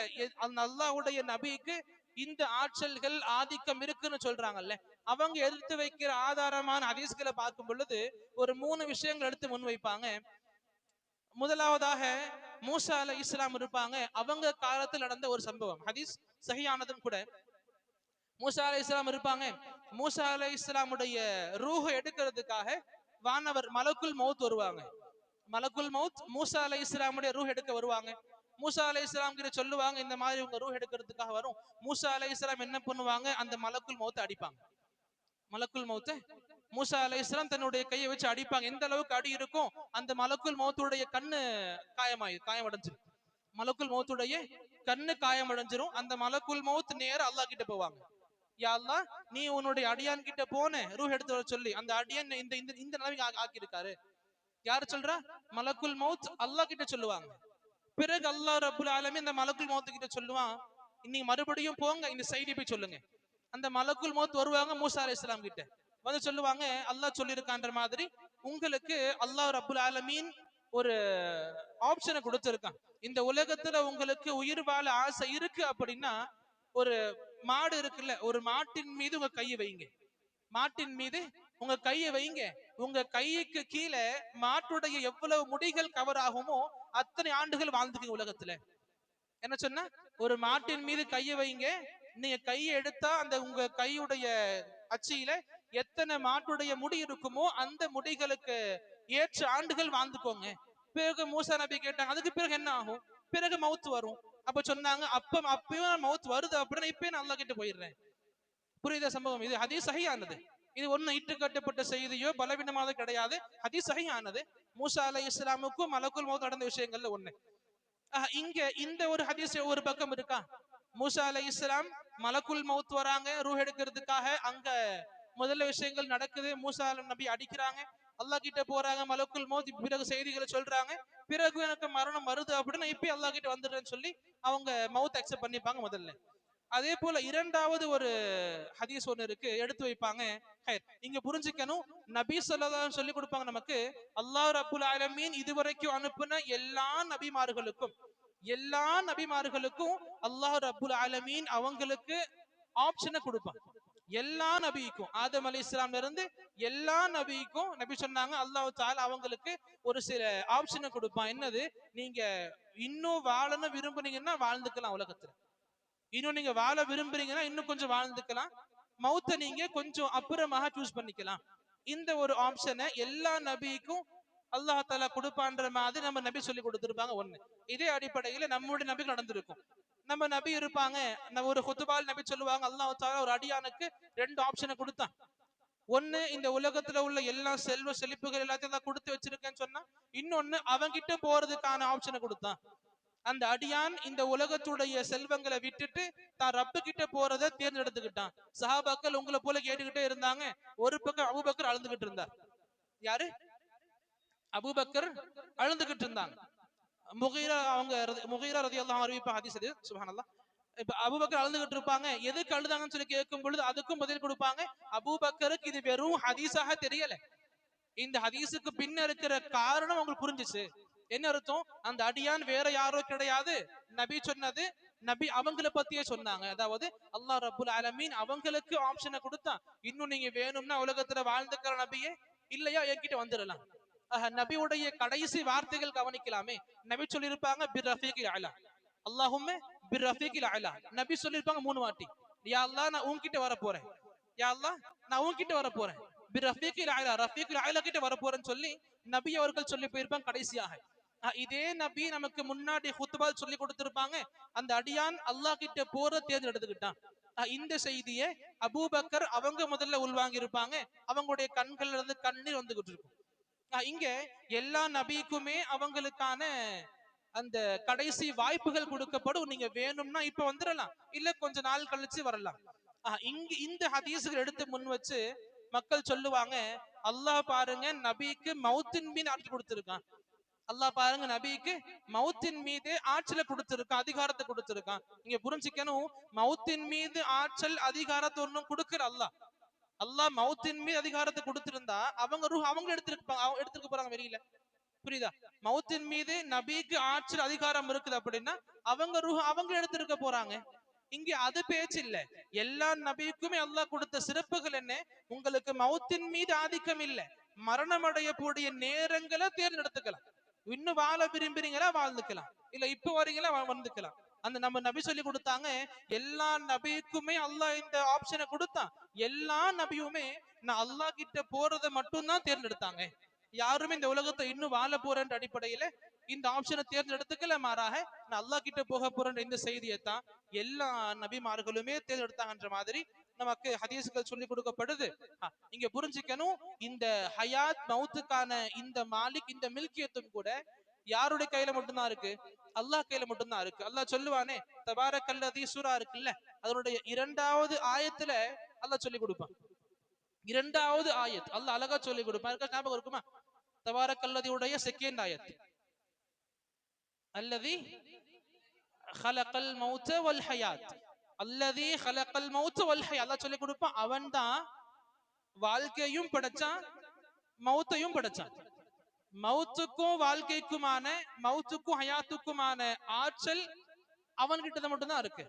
Speaker 1: அல்லாஹ்வுடைய நபிக்கு இந்த ஆற்றல்கள் ஆதிக்கம் இருக்குன்னு சொல்றாங்கல்ல, அவங்க எடுத்து வைக்கிற ஆதாரமான ஹதீஸ்களை பார்க்கும் பொழுது ஒரு மூணு விஷயங்கள் எடுத்து முன் வைப்பாங்க. முதலாவதாக மூசா அலை இஸ்லாம் இருப்பாங்க. அவங்க காலத்தில் நடந்த ஒரு சம்பவம், ஹதீஸ் சஹியானதும் கூட. மூசா அலை இஸ்லாம் இருப்பாங்க. மூசா அலை இஸ்லாமுடைய ரூஹ எடுக்கிறதுக்காக வானவர் மலக்குல் மௌத் வருவாங்க. மலக்குல் மௌத் மூசா அலை இஸ்லாமுடைய ரூஹ் எடுக்க வருவாங்க. மூசா அலை இஸ்லாம் கிட்ட சொல்லுவாங்க, இந்த மாதிரி உங்க ரூஹ் எடுக்கிறதுக்காக வரும். மூசா அலை இஸ்லாம் என்ன பண்ணுவாங்க? அந்த மலக்குல் மௌத்தை அடிப்பாங்க. மலக்குல் மௌத்த மூசா அலை இஸ்லாம் தன்னுடைய கையை வச்சு அடிப்பாங்க. எந்த அளவுக்கு அடி இருக்கும்? அந்த மலக்குல் மௌத்துடைய கண்ணு காயமடைஞ்சிரும். மலக்குல் மௌத்துடைய கண்ணு காயமடைஞ்சிரும். அந்த மலக்குல் மௌத் நேர அல்லாஹ் கிட்ட போவாங்க. யா அல்லாஹ், நீ உன்னுடைய அடியான் கிட்ட போன ரூஹ் எடுத்து வர சொல்லி அந்த அடியான் இந்த இந்த இந்த நிலைமைக்கு ஆக்கியிருக்காரு. யார் சொல்றா? மலக்குல் மௌத் அல்லாஹ் கிட்ட சொல்லுவாங்க. பிறகு அல்லாஹ் ரப்புல் ஆலமீன் இந்த மலக்குல் மௌத் கிட்ட சொல்லுவான், இன்னைக்கு மறுபடியும் போங்க, இந்த செய்தி போய் சொல்லுங்க. அந்த மலக்குல் மௌத் வருவாங்க மூசா அலைஹிஸ்ஸலாம் கிட்ட வந்து சொல்லுவாங்க, அல்லாஹ் சொல்லியிருக்கான்ற மாதிரி உங்களுக்கு அல்லாஹ் ரப்புல் ஆலமீன் ஒரு ஆப்ஷனை கொடுத்திருக்கான். இந்த உலகத்துல உங்களுக்கு உயிர் வாழ ஆசை இருக்கு அப்படின்னா, ஒரு மாடு இருக்குல்ல, ஒரு மாட்டின் மீது உங்க கையை வைங்க. மாட்டின் மீது உங்க கையை வைங்க. உங்க கைக்கு கீழே மாட்டுடைய எவ்வளவு முடிகள் கவர் ஆகுமோ அத்தனை ஆண்டுகள் வாழ்ந்துக்குங்க உலகத்துல. என்ன சொன்னா, ஒரு மாட்டின் மீது கையை வைங்க. நீங்க கையை எடுத்தா அந்த உங்க கையுடைய அச்சியில எத்தனை மாட்டுடைய முடி இருக்குமோ அந்த முடிகளுக்கு ஏற்ற ஆண்டுகள் வாழ்ந்துக்கோங்க. பிறகு மூசா நபி கேட்டாங்க, அதுக்கு பிறகு என்ன ஆகும்? பிறகு மவுத் வரும். அப்ப சொன்னாங்க, அப்பயும் மவுத் வருது அப்படின்னா இப்பயும் நான் அல்லாஹ் கிட்ட போயிடுறேன். புரியுத சம்பவம்? இது ஹதீஸ் சஹீஹானது. இது ஒண்ணு இட்டு கட்டப்பட்ட செய்தியோ பலவீனமானது கிடையாது. ஹதீஸ் சஹீஹானது. மூசா அலை இஸ்லாமுக்கும் மலக்குல் மௌத் நடந்த விஷயங்கள்ல ஒண்ணு. இங்க இந்த ஒரு ஹதீஸ் ஒரு பக்கம் இருக்கா? மூசா அலை இஸ்லாம் மலக்குல் மௌத் வராங்க ரூஹ் எடுக்கிறதுக்காக. அங்க முதல்ல விஷயங்கள் நடக்குது. மூசா நபி அடிக்கிறாங்க, அல்லாஹ் கிட்ட போறாங்க. மலக்குல் மௌத் பிறகு செய்திகளை சொல்றாங்க. பிறகு எனக்கு மரணம் வருது அப்படின்னா இப்ப அல்லாஹ் கிட்ட வந்துடுறேன்னு சொல்லி அவங்க மௌத் அக்செப்ட் பண்ணிப்பாங்க முதல்ல. அதே போல இரண்டாவது ஒரு ஹதீஸ் ஒன்று இருக்கு, எடுத்து வைப்பாங்க. இங்க புரிஞ்சுக்கணும், நபி ஸல்லல்லாஹு சொல்லி கொடுப்பாங்க நமக்கு, அல்லாஹ் ரப்புல் ஆலமீன் இதுவரைக்கும் அனுப்புன எல்லா நபிமார்களுக்கும் அல்லாஹ் ரப்புல் ஆலமீன் அவங்களுக்கு ஆப்ஷனை கொடுப்பான். எல்லா நபிக்கும் ஆதம் அலைஹிஸ்ஸலாம்ல இருந்து எல்லா நபிக்கும் நபி சொன்னாங்க, அல்லாஹ் தஆலா அவங்களுக்கு ஒரு சில ஆப்ஷனை கொடுப்பான். என்னது? நீங்க இன்னும் வாழணும் விரும்புனீங்கன்னா வாழ்ந்துக்கலாம் உலகத்துல. இன்னும் நீங்க வாழ விரும்புறீங்கன்னா இன்னும் கொஞ்சம் வாழ்ந்துக்கலாம். மௌத்த நீங்க கொஞ்சம் அப்புறமாக சூஸ் பண்ணிக்கலாம். இந்த ஒரு ஆப்ஷனை எல்லா நபிக்கும் அல்லாஹ் தஆலா கொடுப்பான்ற மாதிரி நம்ம நபி சொல்லி கொடுத்திருப்பாங்க ஒண்ணு. இதே அடிப்படையில் நம்முடைய நபி நடந்திருக்கும். நம்ம நபி இருப்பாங்க, ஒரு ஹுதுபால் நபி சொல்லுவாங்க, அல்லாஹ் தஆலா ஒரு அடியானுக்கு ரெண்டு ஆப்ஷனை கொடுத்தான். ஒண்ணு, இந்த உலகத்துல உள்ள எல்லா செல்வ செழிப்புகள் எல்லாத்தையும் தான் கொடுத்து வச்சிருக்கேன்னு சொன்னா. இன்னொன்னு, அவங்கிட்ட போறதுக்கான ஆப்ஷனை கொடுத்தான். அந்த அடியான் இந்த உலகத்துடைய செல்வங்களை விட்டுட்டு தான் ரப்பு கிட்ட போறதை தேர்ந்தெடுத்துக்கிட்டான். சஹாபாக்கள் உங்களை போல கேட்டுக்கிட்டே இருந்தாங்க. ஒரு பக்கம் அபூபக்கர் அழுந்துகிட்டு இருந்தார். யாரு? அபூபக்கர் அழுந்துகிட்டு இருந்தாங்க. முகீரா ரலியல்லாஹு அன்ஹு அறிவிப்ப ஹதீஸ் இது. சுப்ஹானல்லாஹ். இப்ப அபூபக்கர் அழுதுகிட்டு இருப்பாங்க. எதுக்கு அழுதாங்கன்னு சொல்லி கேட்கும் பொழுது அதுக்கும் பதில் கொடுப்பாங்க. அபூபக்கருக்கு இது வெறும் ஹதீஸாக தெரியல, இந்த ஹதீஸுக்கு பின்ன இருக்கிற காரணம் உங்களுக்கு புரிஞ்சிச்சு. என்ன அர்த்தம்? அந்த அடியான் வேற யாரோ கிடையாது, நபி சொன்னது நபி அவங்கள பத்தியே சொன்னாங்க. அதாவது அல்லாஹ் ரப்புல் ஆலமீன் அவங்களுக்கு ஆப்ஷனை கொடுத்தான். இன்னும் நீங்க வேணும்னா உலகத்துல வாழ்ந்துக்கிற நபியே, இல்லையா என்கிட்ட வந்துடலாம். நபியுடைய கடைசி வார்த்தைகள் கவனிக்கலாமே. நபி சொல்லியிருப்பாங்க, பிர் ரஃபீகில் அலா, அல்லாஹும்ம பிர் ரஃபீகில் அலா. நபி சொல்லியிருப்பாங்க 3 வாட்டி, யா அல்லாஹ் நான் உன்கிட்ட வர போறேன், யா அல்லாஹ் நான் உன்கிட்ட வர போறேன், பிர் ரஃபீகில் அலா, ரஃபீகில் அலா கிட்ட வர போறேன்னு சொல்லி நபி அவர்கள் சொல்லி போயிருப்பாங்க கடைசியாக. இதே நபி நமக்கு முன்னாடி ஹுத்பா சொல்லி கொடுத்திருப்பாங்க, அந்த அடியான் அல்லாஹ் கிட்ட போற தேர்ந்தெடுத்துக்கிட்டான். இந்த செய்தியை அபூபக்கர் அவங்க முதல்ல உள்வாங்கி இருப்பாங்க. அவங்களுடைய கண்கள்ல இருந்து கண்ணீர் வந்துகிட்டு இருக்கும். இங்க எல்லா நபிக்குமே அவங்களுக்கான அந்த கடைசி வாய்ப்புகள் கொடுக்கப்படும். நீங்க வேணும்னா இப்ப வந்துடலாம், இல்ல கொஞ்ச நாள் கழிச்சு வரலாம். இங்க இந்த ஹதீஸுகள் எடுத்து முன் வச்சு மக்கள் சொல்லுவாங்க, அல்லாஹ் பாருங்க நபிக்கு மௌத்தின் மீது ஆட்சி கொடுத்திருக்கான். அல்லாஹ் பாருங்க நபிக்கு மௌத்தின் மீது ஆற்றலை கொடுத்திருக்கான், அதிகாரத்தை கொடுத்திருக்கான். நீங்க புரிஞ்சுக்கணும், மௌத்தின் மீது ஆற்றல் அதிகாரத்தை ஒன்னும் கொடுக்கிற அல்லாஹ். அல்லாஹ் மௌத்தின் மீது அதிகாரத்தை கொடுத்திருந்தா அவங்க ரூஹ் அவங்க எடுத்துக்க போறாங்க வெளியில. புரியுதா? மௌத்தின் மீது நபிக்கு ஆற்றல் அதிகாரம் இருக்குது அப்படின்னா அவங்க ரூஹ் அவங்க எடுத்திருக்க போறாங்க. இங்க அது பேச்சு இல்ல. எல்லா நபிக்குமே அல்லாஹ் கொடுத்த சிறப்புகள் என்ன? உங்களுக்கு மௌத்தின் மீது ஆதிக்கம் இல்ல, மரணம் அடையக்கூடிய நேரங்களை தேர்ந்தெடுத்துக்கலாம். இன்னும் வாழ விரும்புறீங்களா வாழ்ந்துக்கலாம், இல்ல இப்ப வரீங்களா வந்துக்கலாம். அந்த நம்ம நபி சொல்லி கொடுத்தாங்க. எல்லா நபிக்குமே அல்லாஹ் இந்த ஆப்ஷனை கொடுத்தான். எல்லா நபியுமே நான் அல்லாஹ் கிட்ட போறதை மட்டும் தான் தேர்ந்தெடுத்தாங்க. யாருமே இந்த உலகத்தை இன்னும் வாழ போறன்ற அடிப்படையில இந்த ஆப்ஷனை தேர்ந்தெடுத்துக்கல. மாறாக நான் அல்லாஹ் கிட்ட போக போறேன் இந்த செய்தியை தான் எல்லா நபிமார்களுமே தேர்ந்தெடுத்தாங்கன்ற மாதிரி நமக்கு ஹதீஸ்கள் சொல்லி கொடுக்கப்படுது. இங்க புரிஞ்சுக்கணும், இந்த ஹயாத் மவுத்துக்கான இந்த மாலிக், இந்த மில்கியத்தும் கூட யாருடைய கையில மட்டும்தான் இருக்கு? அல்லாஹ் கையில மட்டும்தான் இருக்கு. அல்லாஹ் சொல்லுவானே, தபாரக்கல்லதி சூரா இருக்குல்ல, அதனுடைய 2வது ஆயத்துல அல்லாஹ் சொல்லி கொடுப்பான். 2வது ஆயத் அல்லாஹ் அழகா சொல்லி கொடுப்பான். ஞாபகம் இருக்குமா? தபாரக்கல்லதியுடைய 2nd ஆயத், அல்லதி ஹலகல் மௌத வல் ஹயாத், அல்லதி ஹலகல் மௌத வல் ஹயாத். அல்லாஹ் சொல்லி கொடுப்பான், அவன் தான் வாழ்க்கையும் படைச்சான், மௌத்தையும் படைச்சான். மௌத்துக்கும் வாழ்க்கைக்குமான, மௌத்துக்கும் ஹயாத்துக்குமான ஆற்றல் அவன்கிட்ட மட்டும்தான் இருக்கு.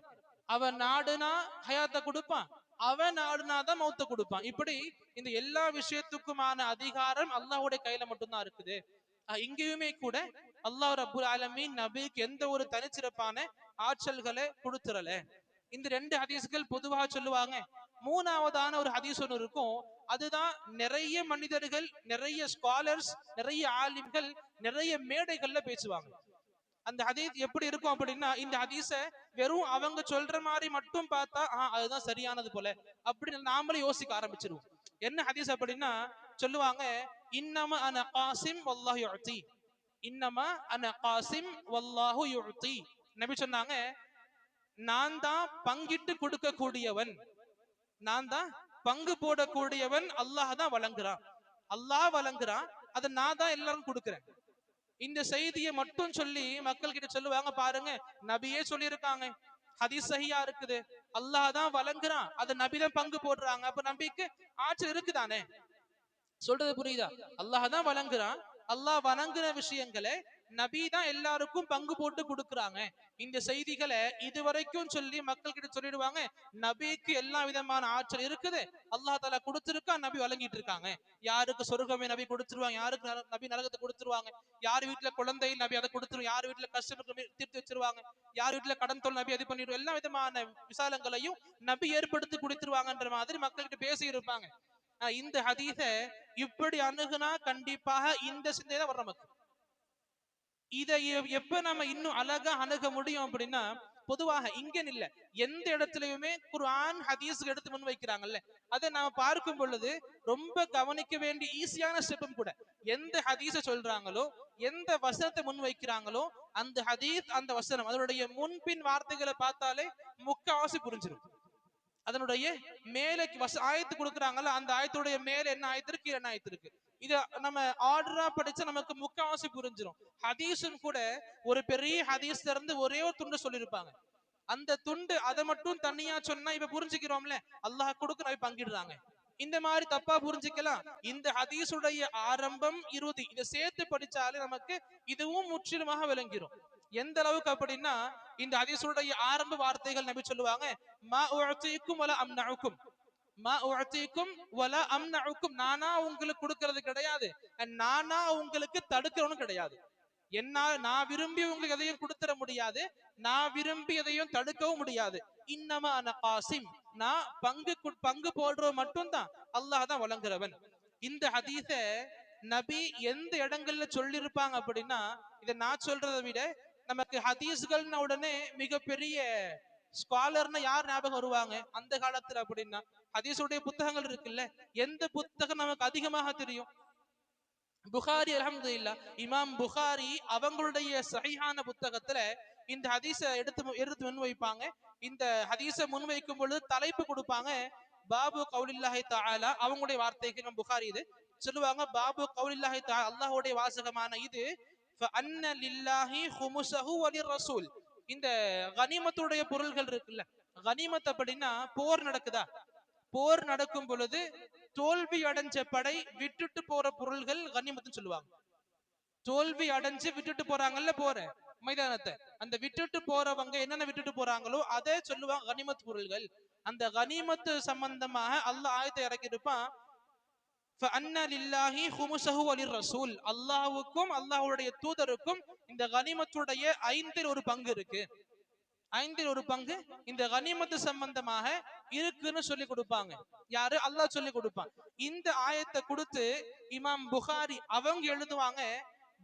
Speaker 1: அவன் நாடுனா ஹயாத்தை கொடுப்பான், அவன் நாடுனாதான் மௌத்த கொடுப்பான். இப்படி இந்த எல்லா விஷயத்துக்குமான அதிகாரம் அல்லாஹ்வுடைய கையில மட்டும்தான் இருக்குது. இங்கேயுமே கூட அல்லாஹ் ரப்புல் ஆலமீன் நபிக்கு எந்த ஒரு தனிச்சிறப்பான ஆற்றல்களை கொடுத்துறல. இந்த 2 ஹதீஸ்கள் பொதுவாக சொல்லுவாங்க. 3வதான ஒரு ஹதீஸ் ஒன்று இருக்கும். அதுதான் நிறைய மனிதர்கள், நிறைய ஸ்காலர்ஸ், நிறைய ஆலிம்கள் நிறைய மேடைகள்ல பேசுவாங்க. அந்த ஹதீஸ் எப்படி இருக்கும் அப்படின்னா, இந்த ஹதீஸ வெறும் அவங்க சொல்ற மாதிரி மட்டும் பார்த்தா அதுதான் சரியானது போல அப்படின்னு நாமளே யோசிக்க ஆரம்பிச்சிருவோம். என்ன ஹதீஸ் அப்படின்னா, சொல்லுவாங்க, இன்னமா அன காசிம் வல்லாஹு யுஅதி, இன்னமா அன காசிம் வல்லாஹு யுஅதி. நபி சொன்னாங்க, நான் தான் பங்கிட்டு கொடுக்க கூடியவன், நான் தான் பங்கு போடக்கூடியவன், அல்லாஹ் தான் வழங்குறான். அல்லாஹ் வழங்குறான், அதை நான் தான் எல்லாரும் கொடுக்கிறேன். இந்த செய்தியை மட்டும் சொல்லி மக்கள் கிட்ட சொல்லுவாங்க, பாருங்க நபியே சொல்லியிருக்காங்க, ஹதீஸ் சஹியா இருக்குது, அல்லாஹ் தான் வழங்குறான், அதை நபிதான் பங்கு போடுறாங்க. அப்ப நபிக்கு ஆற்றல் இருக்குதானே? சொல்றது புரியுதா? அல்லாஹ் தான் வழங்குறான், அல்லாஹ் வணங்குற விஷயங்களை நபி தான் எல்லாருக்கும் பங்கு போட்டு கொடுக்குறாங்க. இந்த செய்திகளை இதுவரைக்கும் சொல்லி மக்கள் கிட்ட சொல்லிடுவாங்க, நபிக்கு எல்லா விதமான ஆற்றல் இருக்குது, அல்லாஹ் தாலா கொடுத்திருக்கா, நபி வழங்கிட்டு இருக்காங்க. யாருக்கு சொர்க்கமே நபி கொடுத்துருவாங்க, யாருக்கு நபி நரகத்தை கொடுத்துருவாங்க, யார் வீட்டுல குழந்தை நபி அதை கொடுத்துருவாங்க, யார் வீட்டுல கஷ்டம் தீர்த்து வச்சிருவாங்க, யார் வீட்டுல கடன் தொல் நபி அது பண்ணிடுவோம், எல்லா விதமான விசாலங்களையும் நபி ஏற்படுத்தி கொடுத்துருவாங்கன்ற மாதிரி மக்கள்கிட்ட பேசி இருப்பாங்க. இந்த ஹதீஸ இப்படி அணுகுனா கண்டிப்பாக இந்த சிந்தை தான் வர நமக்கு. இதை எப்ப நம்ம இன்னும் அழகா அணுக முடியும் அப்படின்னா, பொதுவாக இங்க இல்ல, எந்த இடத்துலயுமே குர்ஆன் ஹதீஸ் எடுத்து முன் வைக்கிறாங்கல்ல, அதை நாம பார்க்கும் பொழுது ரொம்ப கவனிக்க வேண்டிய ஈஸியான ஸ்டெப்பும் கூட. எந்த ஹதீஸ சொல்றாங்களோ, எந்த வசனத்தை முன் வைக்கிறாங்களோ, அந்த ஹதீஸ், அந்த வசனம், அதனுடைய முன்பின் வார்த்தைகளை பார்த்தாலே முக்காவாசி புரிஞ்சிடும். அதனுடைய மேலே ஆயத்து கொடுக்குறாங்கல்ல, அந்த ஆயத்துடைய மேல என்ன ஆயத்திருக்கு, என்ன ஆயத்திருக்கு, இத நம்ம ஆர்டரா படிச்சா நமக்கு முக்காவாசி புரிஞ்சிடும். ஹதீஸும் கூட ஒரு பெரிய ஹதீஸ்ல இருந்து ஒரே ஒரு துண்டு சொல்லியிருப்பாங்க. அந்த துண்டு அதை மட்டும் தனியா சொன்னா இப்ப புரிஞ்சுக்கிறோம்ல, அல்லாஹ் கொடுக்குற பங்கிடுறாங்க. இந்த மாதிரி தப்பா புரிஞ்சுக்கலாம். இந்த ஹதீஸுடைய ஆரம்பம் இறுதி இதை சேர்த்து படிச்சாலே நமக்கு இதுவும் முற்றிலுமாக விளங்கிடும். எந்த அளவுக்கு அப்படின்னா, இந்த ஹதீஸுடைய ஆரம்ப வார்த்தைகள் நபி சொல்லுவாங்க, மா உஅதீக்கும் வலா அம்னஉக்கும், மா உஅதீக்கும் வலா அம்னஉக்கும், நானா உங்களுக்கு கொடுக்கிறது கிடையாது, நானா உங்களுக்கு தடுக்கிறவனும் கிடையாது. என்னால் நான் விரும்பி உங்களுக்கு எதையும் கொடுத்துட முடியாது, நான் விரும்பி எதையும் தடுக்கவும் முடியாது. இன்னமா அன காசிம், நான் பங்கு போடுற மட்டும் தான், அல்லாஹ் தான் வழங்குறவன். இந்த ஹதீஸ நபி எந்த இடங்கள்ல சொல்லியிருப்பாங்க அப்படின்னா, இதை நான் சொல்றதை விட நமக்கு ஹதீஸ்கள்ன உடனே மிகப்பெரிய ஸ்காலர்னா யார் ஞாபகம் வருவாங்க அந்த காலத்துல அப்படின்னா? ஹதீஸுடைய புத்தகங்கள் இருக்குல்ல, எந்த புத்தகம் நமக்கு அதிகமாக தெரியும்? புகாரி. அல்ஹம்துலில்லாஹ், இமாம் புகாரி அவங்களுடைய சஹீஹான புத்தகத்துல இந்த ஹதீஸ எடுத்து முன்வைப்பாங்க. இந்த ஹதீஸ முன்வைக்கும் பொழுது தலைப்பு கொடுப்பாங்க, பாபு கௌலில்லாஹி தஆலா. அவங்களுடைய வார்த்தைக்கு இமாம் புகாரி இது சொல்லுவாங்க, பாபு கௌலில்லாஹி தஆலா, அல்லாஹ்வுடைய வாசகமான இது, ஃபஅன்ன லில்லாஹி ஹுமுஸஹு வலிர்ரசூல். இந்த கனிமத்துடைய பொருள்கள் இருக்குல்ல, கனிமத் அப்படின்னா போர் நடக்குதா, போர் நடக்கும் பொழுது தோல்வி அடைஞ்ச படை விட்டுட்டு போற பொருள்கள் கனிமத்துன்னு சொல்லுவாங்க. தோல்வி அடைஞ்சு விட்டுட்டு போறாங்கல்ல போற மைதானத்தை, அந்த விட்டுட்டு போறவங்க என்னென்ன விட்டுட்டு போறாங்களோ அதை சொல்லுவாங்க கனிமத் பொருள்கள். அந்த கனிமத்து சம்பந்தமாக அல்லாஹ் ஆயத்தை இறக்கி இருப்பான், அல்லாஹ்வுக்கும் அல்லாஹ்வுடைய தூதருக்கும் இந்த கனிமத்துடைய ஐந்தில் ஒரு பங்கு இருக்கு. ஐந்தில் ஒரு பங்கு இந்த கனிமத்து சம்பந்தமாக இருக்குன்னு சொல்லி கொடுப்பாங்க. யாரு? அல்லாஹ் சொல்லி கொடுப்பான். இந்த ஆயத்தை கொடுத்து இமாம் புகாரி அவங்க எழுதுவாங்க,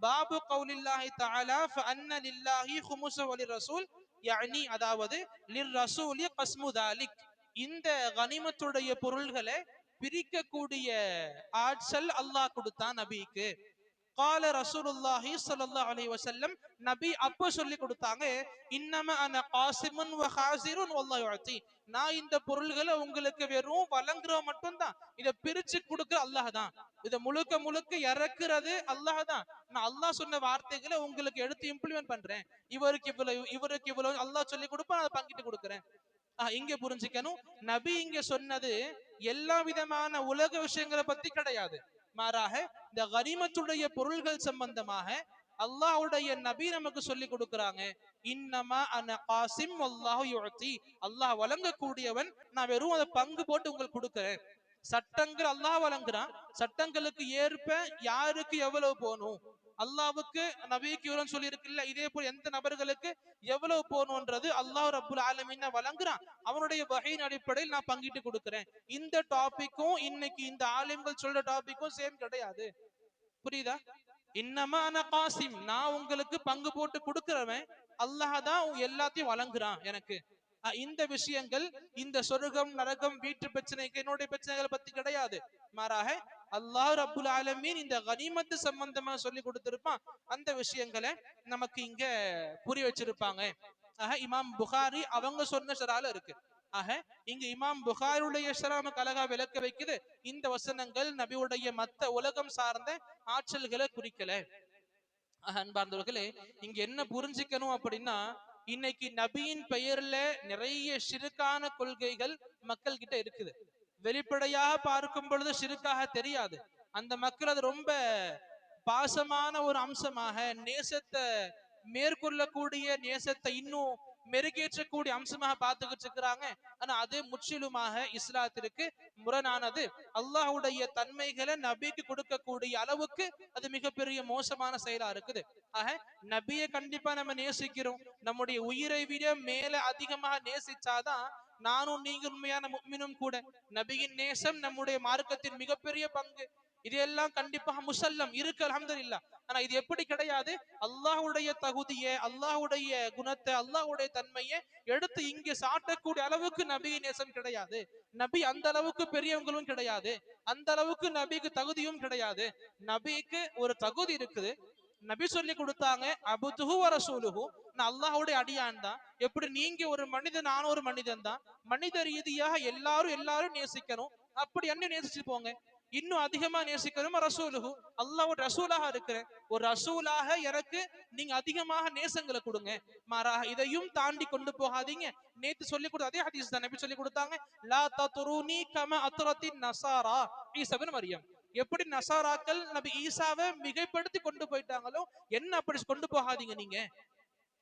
Speaker 1: பாபு கௌலில்லாஹி தஆலா ஃபஅன்ன லில்லாஹி ஹுமுஸு வலிர்ரசூல், யானி அதாவது லிர்ரசூலி கஸ்மு தாலிக். இந்த கனிமத்துடைய பொருள்களை பிரிக்கக்கூடிய ஆற்றல் அல்லாஹ் கொடுத்தான் நபிக்கு. கால ரசூலுல்லாஹி ஸல்லல்லாஹு அலைஹி வஸல்லம், நபி அப்ப சொல்லி கொடுத்தாங்க, இன்னம அன காசிமுன் வ ஹாஸிருன் வல்லாஹு யுஅதி. நான் இந்த பொருள்களை உங்களுக்கு வெறும் வழங்குற மட்டும் தான், இத பிரிச்சு கொடுக்கிற அல்லாஹ் தான், இத முழுக்க முழுக்க இறக்குறது அல்லாஹ் தான். நான் அல்லாஹ் சொன்ன வார்த்தைகளை உங்களுக்கு எடுத்து இம்ப்ளிமெண்ட் பண்றேன். இவருக்கு இவ்வளவு அல்லாஹ் சொல்லி கொடுப்பா, அதை பங்கிட்டு கொடுக்குறேன். இங்க புரிஞ்சுக்கணும், நபி இங்க சொன்னது எல்லா விதமான உலக விஷயங்களை பத்தி கிடையாது. மாறாக இந்த கனிமத்துடைய பொருள்கள் சம்பந்தமாக அல்லாஹ்வுடைய நபி நமக்கு சொல்லி கொடுக்கிறாங்க, இன்னமா அன காசிம் வல்லாஹு யுஅதி. அல்லாஹ் வழங்கக்கூடியவன், நான் வெறும் அதை பங்கு போட்டு உங்களுக்கு கொடுக்கிறேன். சட்டங்கள் அல்லாஹ் வழங்குறான், சட்டங்களுக்கு ஏற்ப யாருக்கு எவ்வளவு போகணும், அல்லாஹ்வுக்கு நபிக்கு எவ்வளவு சொல்லி இருக்குல்ல, இதே போல எந்த நபர்களுக்கு எவ்வளவு போகணும்ன்றது அல்லாஹ் ரப்புல் ஆலமீன் வழங்குறான். அவனுடைய வகையின் அடிப்படையில் நான் பங்கிட்டு கொடுக்கிறேன். இந்த டாபிக்கும் இன்னைக்கு இந்த ஆலிம்கள் சொல்ற டாபிக்கும் சேம் கிடையாது. புரியுதா? இன்னமான காசிம், நான் உங்களுக்கு பங்கு போட்டு கொடுக்கிறவன், அல்லாஹ் தான் எல்லாத்தையும் வழங்குறான் எனக்கு. இந்த விஷயங்கள், இந்த சொர்க்கம் நரகம் வீட்டு பிரச்சனைக்கு என்னுடைய பிரச்சனைகளை பத்தி கிடையாது. மாறாக அல்லாஹ் ரப்புல் ஆலமீன் இந்த கனிமத்து சம்பந்தமா சொல்லி கொடுத்திருப்பான். அந்த விஷயங்களை நமக்கு இங்க புரிய வச்சிருப்பாங்க. இமாம் புகாரி அவங்க சொன்ன ஷரால இருக்கு. இங்க இமாம் புகாருடைய ஷராம அழகா விளக்க வைக்குது, இந்த வசனங்கள் நபியுடைய மத்த உலகம் சார்ந்த ஆற்றல்களை குறிக்கல. அன்பார்ந்தவர்களே, இங்க என்ன புரிஞ்சுக்கணும் அப்படின்னா, இன்னைக்கு நபியின் பெயர்ல நிறைய ஷிருக்கான கொள்கைகள் மக்கள் கிட்ட இருக்குது. வெளிப்படையாக பார்க்கும் பொழுது ஷிருக்காக தெரியாது. அந்த மக்கள் அது ரொம்ப பாசமான ஒரு அம்சமாக, நேசத்தை மேற்கொள்ளக்கூடிய, நேசத்தை இன்னும் மெருகேற்றக்கூடிய அம்சமாக பார்த்துக்கிட்டு இருக்கிறாங்க. ஆனா அது முற்றிலுமாக இஸ்லாத்திற்கு முரணானது. அல்லாஹ்வுடைய தன்மைகளை நபிக்கு கொடுக்கக்கூடிய அளவுக்கு அது மிகப்பெரிய மோசமான செயலா இருக்குது. நபியை கண்டிப்பா நம்ம நேசிக்கிறோம். நம்முடைய உயிரை விட மேல அதிகமாக நேசிச்சாதான் நானும் நீங்க உண்மையான முஃமினும் கூட. நபியின் நேசம் நம்முடைய மார்க்கத்தின் மிகப்பெரிய பங்கு. இதெல்லாம் கண்டிப்பாக முசல்லம் இருக்கு, அல்ஹம்துலில்லாஹ். ஆனா இது எப்படி கிடையாது? அல்லாஹ்வுடைய தகுதியை, அல்லாஹ்வுடைய குணத்தை, அல்லாஹ்வுடைய தன்மையை எடுத்து இங்கே சாட்டக்கூடிய அளவுக்கு நபியின் நேசம் கிடையாது. நபி அந்த அளவுக்கு பெரியவங்களும் கிடையாது, அந்த அளவுக்கு நபிக்கு தகுதியும் கிடையாது. நபிக்கு ஒரு தகுதி இருக்குது. நபி சொல்லி கொடுத்தாங்க, அபுதுஹு வ ரசூலுஹு, நான் அல்லாஹ்வுடைய அடியான் தான். எப்படி நீங்க ஒரு மனிதன், நானும் ஒரு மனிதன் தான். மனித ரீதியாக எல்லாரும் நேசிக்கணும். அப்படி என்ன நேசிச்சு போங்க. இன்னும் அதிகமா நேசிக்கணும் ரசூலுஹு, அல்லாஹ்வோட ரசூலாக இருக்கிறேன். ஒரு ரசூலாக எனக்கு நீங்க அதிகமாக நேசங்களை கொடுங்க. மாறாக இதையும் தாண்டி கொண்டு போகாதீங்க. நேத்து சொல்லி கொடுத்த அதே ஹதீஸ் தான் நபி சொல்லி கொடுத்தாங்க, லா தத்ருனி கமா அத்ரத்தின் நஸாரா ஈஸா இப்னு மரியம். எப்படி நசாராக்கள் நபி ஈசாவை மிகைப்படுத்தி கொண்டு போயிட்டாங்களோ, என்ன அப்படி கொண்டு போகாதீங்க நீங்க.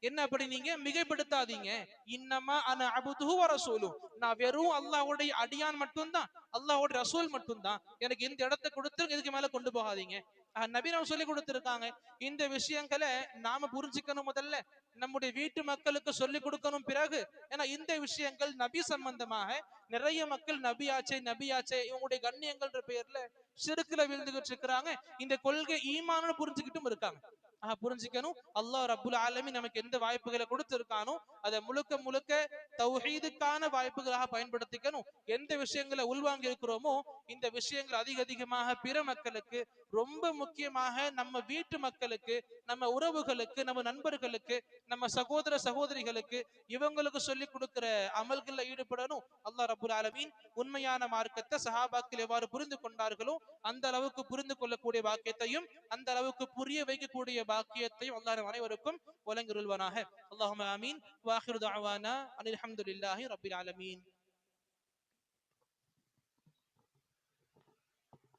Speaker 1: என்ன அப்படி நீங்க மிகைப்படுத்தாதீங்க. இன்னமா அன அபுதுஹு வ ரசூலுஹு, நான் வெறும் அல்லாஹ்வுடைய அடியான் மட்டும்தான், அல்லாஹ்வுடைய ரசூல் மட்டும்தான், எனக்கு இந்த இடத்தை கொடுத்து இதுக்கு மேல கொண்டு போகாதீங்க. நபி நம்ம சொல்லி கொடுத்திருக்காங்க. இந்த விஷயங்களை நாம புரிஞ்சுக்கணும் முதல்ல, நம்முடைய வீட்டு மக்களுக்கு சொல்லிக் கொடுக்கணும் பிறகு. ஏன்னா இந்த விஷயங்கள் நபி சம்பந்தமாக நிறைய மக்கள் நபியாச்சே நபியாச்சே இவங்களுடைய கண்ணியங்கள்ன்ற பெயர்ல சிறுக்குல விழுந்துகிட்டு இருக்கிறாங்க. இந்த கொள்கை ஈமான்னு புரிஞ்சுக்கிட்டும் இருக்காங்க. புரிஞ்சுக்கணும். அல்லாஹ் ரப்புல் ஆலமீன் நமக்கு எந்த வாய்ப்புகளை கொடுத்திருக்கானோ அதை முழுக்க முழுக்க தௌஹீதுக்கான வாய்ப்புகளாக பயன்படுத்திக்கணும். எந்த விஷயங்களை உள்வாங்கி இருக்கிறோமோ இந்த விஷயங்கள் அதிக அதிகமாக பிற மக்களுக்கு, ரொம்ப முக்கியமாக நம்ம வீட்டு மக்களுக்கு, நம்ம உறவுகளுக்கு, நம்ம நண்பர்களுக்கு, நம்ம சகோதர சகோதரிகளுக்கு, இவங்களுக்கு சொல்லி கொடுக்கிற அமல்கள்ல ஈடுபடணும். அல்லாஹ் ரப்புல் ஆலமீன் உண்மையான மார்க்கத்தை சஹாபாக்கள் எவ்வாறு புரிந்து கொண்டார்களோ அந்த அளவுக்கு புரிந்து கொள்ளக்கூடிய பாக்கியத்தையும், அந்த அளவுக்கு புரிய வைக்கக்கூடிய பாக்கியத்தையும் அல்லாஹ் நம் அனைவருக்கும் வழங்கிருள்வானாக. அல்லாஹும்ம ஆமீன். வாஹிரு தஅவானா அனில் ஹம்துலில்லாஹி ரப்பில் ஆலமீன்.